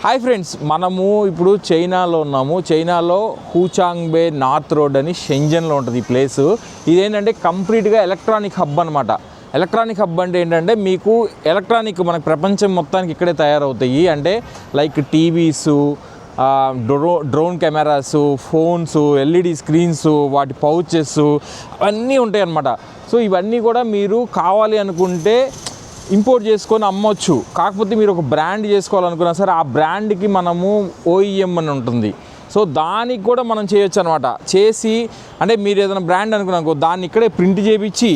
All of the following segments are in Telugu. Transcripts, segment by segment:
హాయ్ ఫ్రెండ్స్, మనము ఇప్పుడు చైనాలో ఉన్నాము. చైనాలో హూచాంగ్బే నార్త్ రోడ్ అని షెంజన్లో ఉంటుంది ఈ ప్లేసు. ఇదేంటంటే కంప్లీట్గా ఎలక్ట్రానిక్ హబ్ అనమాట. ఎలక్ట్రానిక్ హబ్ అంటే ఏంటంటే మీకు ఎలక్ట్రానిక్ మనకు ప్రపంచం మొత్తానికి ఇక్కడే తయారవుతాయి. అంటే like TVs, drone cameras, phones, LED screens, వాటి పౌచెస్ అవన్నీ ఉంటాయి అన్నమాట. సో ఇవన్నీ కూడా మీరు కావాలి అనుకుంటే ఇంపోర్ట్ చేసుకొని అమ్మొచ్చు. కాకపోతే మీరు ఒక బ్రాండ్ చేసుకోవాలనుకున్నా సరే ఆ బ్రాండ్కి మనము ఓఈఎం అని ఉంటుంది. సో దానికి కూడా మనం చేయొచ్చు అనమాట. చేసి అంటే మీరు ఏదైనా బ్రాండ్ అనుకున్నాకో దాన్ని ఇక్కడే ప్రింట్ చేయించి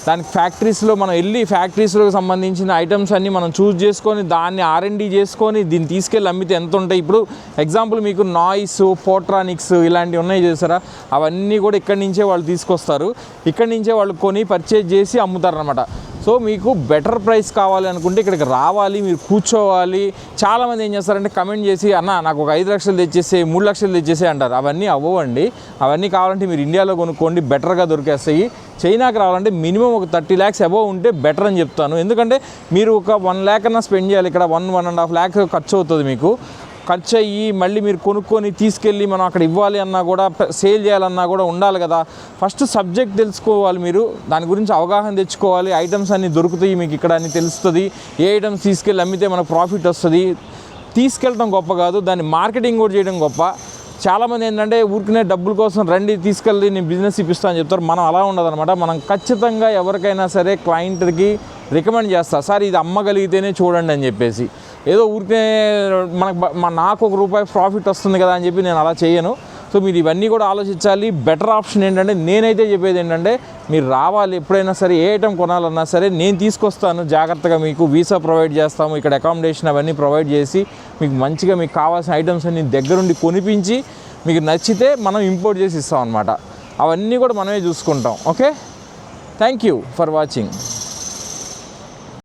దానికి ఫ్యాక్టరీస్లో మనం వెళ్ళి ఫ్యాక్టరీస్లోకి సంబంధించిన ఐటమ్స్ అన్నీ మనం చూస్ చేసుకొని దాన్ని R&D చేసుకొని దీన్ని తీసుకెళ్ళి అమ్మితే ఎంత ఉంటాయి. ఇప్పుడు ఎగ్జాంపుల్ మీకు నాయిస్, పోట్రానిక్స్ ఇలాంటివి ఉన్నాయి చేస్తారా, అవన్నీ కూడా ఇక్కడి నుంచే వాళ్ళు తీసుకొస్తారు. ఇక్కడి నుంచే వాళ్ళు కొని పర్చేజ్ చేసి అమ్ముతారనమాట. సో మీకు బెటర్ ప్రైస్ కావాలి అనుకుంటే ఇక్కడికి రావాలి, మీరు కూర్చోవాలి. చాలామంది ఏం చేస్తారంటే కమెంట్ చేసి అన్న నాకు ఒక 5 లక్షలు తెచ్చేసే 3 లక్షలు తెచ్చేసే అంటారు. అవన్నీ అవ్వండి. అవన్నీ కావాలంటే మీరు ఇండియాలో కొనుక్కోండి, బెటర్గా దొరికేస్తాయి. చైనాకి రావాలంటే మినిమం ఒక 30 lakhs అబోవ్ ఉంటే బెటర్ అని చెప్తాను. ఎందుకంటే మీరు ఒక 1 lakh అన్నా స్పెండ్ చేయాలి. ఇక్కడ 1.5 lakhs ఖర్చు అవుతుంది. మీకు ఖర్చు అయ్యి మళ్ళీ మీరు కొనుక్కొని తీసుకెళ్ళి మనం అక్కడ ఇవ్వాలి అన్నా కూడా, సేల్ చేయాలన్నా కూడా ఉండాలి కదా. ఫస్ట్ సబ్జెక్ట్ తెలుసుకోవాలి, మీరు దాని గురించి అవగాహన తెచ్చుకోవాలి. ఐటమ్స్ అన్నీ దొరుకుతాయి మీకు ఇక్కడ అని తెలుస్తుంది. ఏ ఐటమ్స్ తీసుకెళ్ళి అమ్మితే మనకు ప్రాఫిట్ వస్తుంది. తీసుకెళ్ళడం గొప్ప కాదు, దాన్ని మార్కెటింగ్ కూడా చేయడం గొప్ప. చాలామంది ఏంటంటే ఊరికనే డబ్బుల కోసం రండి తీసుకెళ్ళి నేను బిజినెస్ ఇప్పిస్తాను అని చెప్తారు. మనం అలా ఉండదన్నమాట. మనం ఖచ్చితంగా ఎవరికైనా సరే క్లయింట్కి రికమెండ్ చేస్తా, సార్ ఇది అమ్మగలిగితేనే చూడండి అని చెప్పేసి. ఏదో ఊరికే నాకు ₹1 ప్రాఫిట్ వస్తుంది కదా అని చెప్పి నేను అలా చేయను. సో మీరు ఇవన్నీ కూడా ఆలోచించాలి. బెటర్ ఆప్షన్ ఏంటంటే నేనైతే చెప్పేది ఏంటంటే మీరు రావాలి. ఎప్పుడైనా సరే ఏ ఐటమ్ కొనాలన్నా సరే నేను తీసుకొస్తాను జాగ్రత్తగా. మీకు వీసా ప్రొవైడ్ చేస్తాము, ఇక్కడ అకామిడేషన్ అవన్నీ ప్రొవైడ్ చేసి మీకు మంచిగా మీకు కావాల్సిన ఐటమ్స్ అన్ని దగ్గరుండి కొనిపించి మీకు నచ్చితే మనం ఇంపోర్ట్ చేసి ఇస్తాం అనమాట. అవన్నీ కూడా మనమే చూసుకుంటాం. Okay, thank you for watching.